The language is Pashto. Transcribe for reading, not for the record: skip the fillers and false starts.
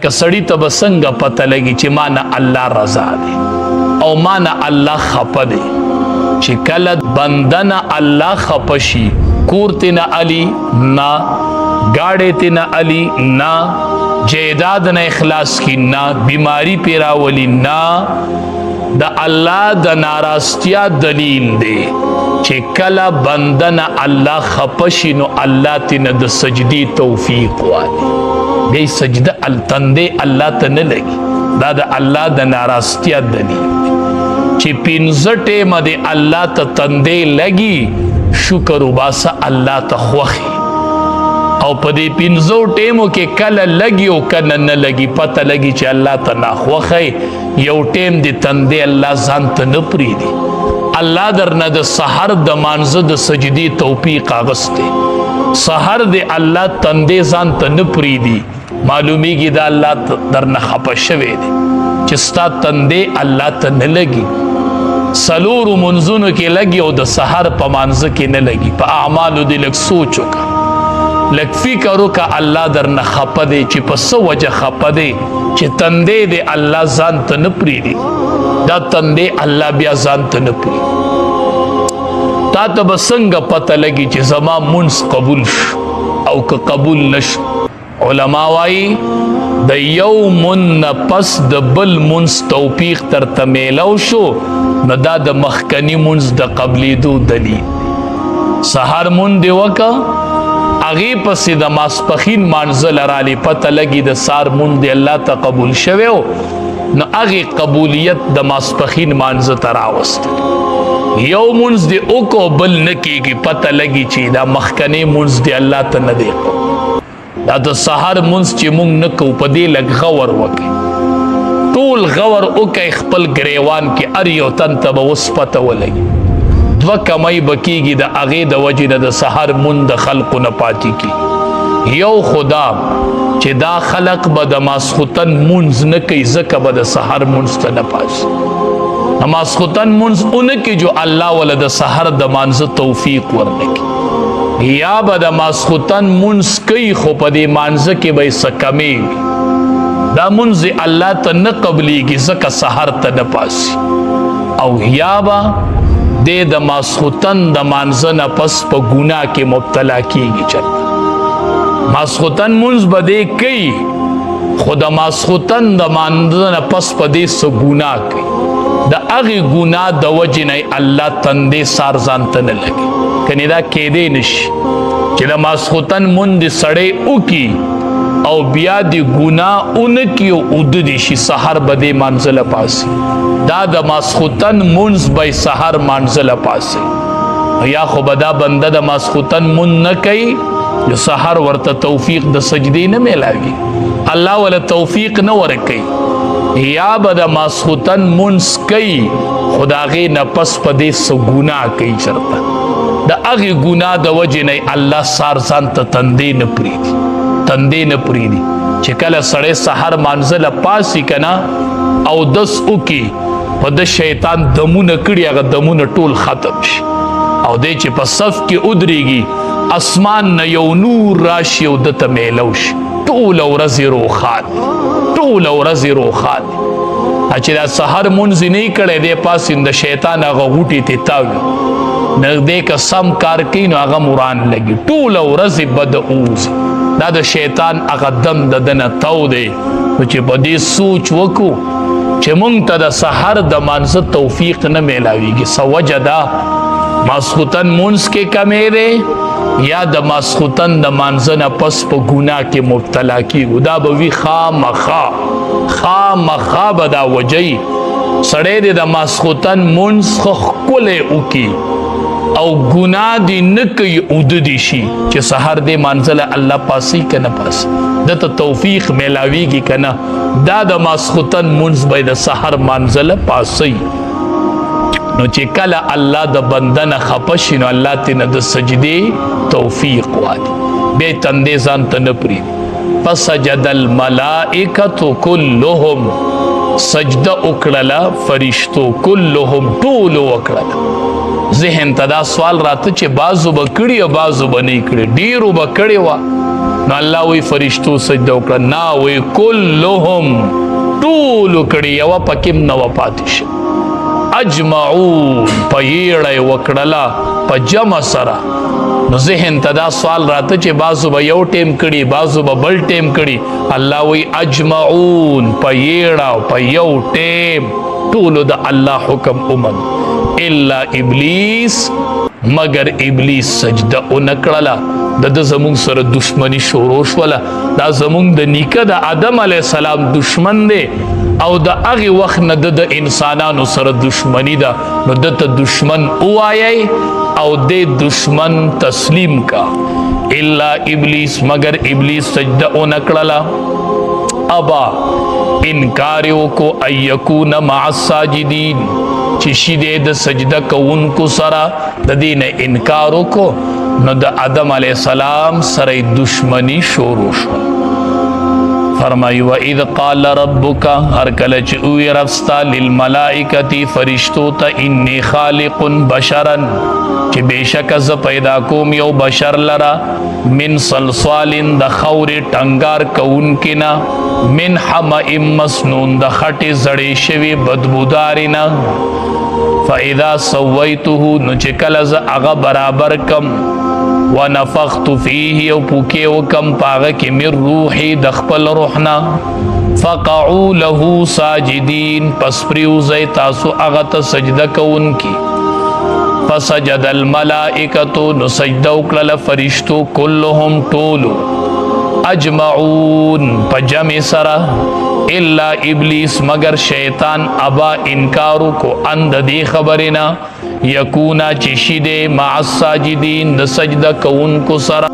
لکه سړی ته به څنګه پته لګي چې ما نه الله رضا دی او ما نه الله خفه دی. چې کله بنده نه الله خفه شي، کور تی نه علي نه، گاڑی تی نه علي نه، جیداد نه اخلاص کی نه، بیماری پی راولی نه، د الله د ناراستیا دلیل دی چې کله بنده نه الله خفه شي نو الله تی نه د سجدی توفیق والی. بیا سجده التنده الله ته نه لګي، دا د الله د ناراستیا دلیل دی چې پنځه ټیمه د الله ته تندې لګي، شکر وباسه الله ته خوښي. او په دې پنځو ټیمو کې کله لګي او کله نه لګي، پته لګي چې الله ته ناخوښی. یو ټیم د تندې الله ځان ته نه پرېږدي، الله درنه د سحر د مانځه د سجدې توفیق اغستی. سحر د الله تندې ځان ته نه پرېږدي، معلومیږي دا الله درنه خفه شوی دی چې ستا تندې الله ته نه لګي. څلورو منځونو کې لګي او د سحر په مانځه کې نه لګي. په اعمالو دې لږ سوچ وکړه، لږ فکر وکړه الله درنه خفه دی چې په څه وجه خفه دی چې تندې دې الله ځان ته نه پرېږدي. دا تندې الله بیا ځان ته نه پرېږدي. تا ته به څنګه پته لګي چې زما منځ قبول شو او که قبول نشو؟ علما وایي د یو مون نه پس د بل منځ توفیق درته میلاو شو نو دا د مخکني منځ د قبلېدو دلیل دی. سحر مون دې وکړه، هغې پسې د ماسپښین مانځه لرالې پته لګي د سار مون دې الله ته قبول شوی و، نو هغې قبولیت د ماسپښین مانځه ته راوستل. یو منځ دې وکړو بل نه کېږي، پته لګي چې دا مخکنی منځ دې الله ته نه دی کو. دا د سحر منځ چې مونږ نه کوو په دې لږ غور وکړئ، ټول غور وکړئ خپل ګریوان کې، هر یو تن ته به اوس پته ولګي. دوه کمۍ به کېږي د هغې د وجې نه د سحر مونځ د خلقو نه پاتې کېږي. یو خدا چې دا خلق به د ماسخوتن مونځ نه کوي ځکه به د سحر مونځ ته نه پاسي. ماسخوتن مونځ اونه کې جو الله وله د سحر د مانځه توفیق ورنکړي، یا به د ماسخوتن مونځ کوي خو په دې مانځه کې به یې څه کمیږي، دا مونځ الله ته نه قبلیږي ځکه سحر ته نه پاسي. او یا به دې د ماسخوتن د مانځه نه پس په ګناه کې مبتلا کېږي. چېرته ماسخوتن مونځ به دې کوي خو د ماسخوتن د مانځه نه پس په دې څه ګناه کوي، د هغې ګناه د وجې نه الله تندې سار ځان ته نه لګي. کنې دا کېدی نشي چې د ماسخوتن مونځ سړی وکړي او بیا د ګناه ونه کړي او اوده دې شي، سحر به دې مانځه له پاسي. دا د ماسخوتن مونځ به یې سحر مانځه له پاسي. یا خو به دا بنده د ماسخوتن مونځ نه کوي نو سحر ورته توفیق د سجدې نه میلاوي، الله وله توفیق نه ورکوي. یا به د ماسخوتن مونځ کوي خو د هغې نه پس په دې څه ګناه کوي، چېرته د هغې ګناه د وجې نه الله سار ځان ته تندې نه پرېږدي، تندې نه پرېږدي. چې کله سړی سحر مانځه له پاسي که نه اودس وکړي، په ده شیطان دمونه کړي هغه دمونه ټول ختم شي، او دی چې په صف کې ودرېږي اسمان نه یو نور راشي او ده ته میلو شي، ټوله ورځ یې روښانه، ټوله ورځ یې روښانه. چې دا سحر مونځ یې نه یې کړی دی پاسین د شیطان هغه غوټې تې تاوي، نږدې که سم کار کوي نو هغه مران لګي، ټوله ورځ یې بده اوځي. دا د شیطان هغه دم د ده نه تو دی. نو چې په دې سوچ وکړو چې مونږ ته د سحر د مانځه توفیق نه میلاویږي، څه وجه ده؟ ماسخوتن مونځ کې کمی دی یا د ماسخوتن د مانځه نه پس په ګناه کې مبتلا کېږو. دا به وي خامخا به دا وجهی سړی دی د ماسخوتن مونځ ښه ښکلی وکړي او ګناه دې نه کوي اوده دې شي چې سحر دې مانځه له الله پاسي که نه پاسي، ده ته توفیق میلاویږي که نه. دا د ماسخوتن مونځ به د سحر مانځه له پاسي. نو چې کله الله د بنده نه خفه شي نو الله ترې نه د سجدې توفیق والي، بیا یې تندې ځان ته نه پرېږدي. فسجد الملائکة کلهم، سجده وکړله فرشتو، کلهم ټولو وکړله. ذهن ته دا سوال راته چې بعضو به کړي او بعضو به نه یې کړي، ډېرو به کړې وه نو الله وی فرشتو سجده وکړه، نا وی کلهم ټولو کړي، یوه پکې هم نه وه پاتې شه. اجمعون په یېړه یې وکړله په جمع سره. نو ذهن ته دا سوال راته چې بعضو به یو ټیم کړي، بعضو به بل ټیم کړي. الله وی اجمعون په یېړه او په یو ټیم ټولو د الله حکم ومن، الا ابلیس مگر ابلیس سجده ونه کړله. د زمونږ سره دشمنی شروع شوله. دا زمونږ د نیکه د آدم علیه السلام دشمن دی او د هغې وخت نه د انسانانو سره دشمنی ده. نو دته دشمن ووایئ او د دشمن تسلیم کا. الا ابلیس مگر ابلیس سجده ونه کړله. ابا انکار یې وکړو ان یکون مع الساجدین، چې شي دی د سجده کوونکو سره، د دې نه انکار وکړو. نو د آدم علیه السلام سره دشمنی شروع شوه. فرمایي وَإِذْ قَالَ رَبُّكَ، هر کله چې ووایي رب ستا للملائکة فرشتو ته انی خالق بشرا، چې بېشکه زه پیدا کوم یو بشر لره، من صلصال د خاورې ټنګار کوونکي نه، من حمأ مسنون د خټې زړې شوي بدبودارې نه. فاذا سویته، نو چې کله زه هغه برابر کم، ونفخت فیه او پوکې وکم پاغه کې من روحي د خپل روح نه، فقعوا له ساجدین، پس پریوځئ تاسو هغه ته سجده کوونکي. فسجد الملائکة، نو سجده وکړله فرشتو، کلهم ټولو، اجمعون په جمع سره، الا ابلیس مگر شیطان ابا انکارو کو ان د دې خبرې نه، یکونا چې شي دی مع الساجدین د سجده کوونکو سره.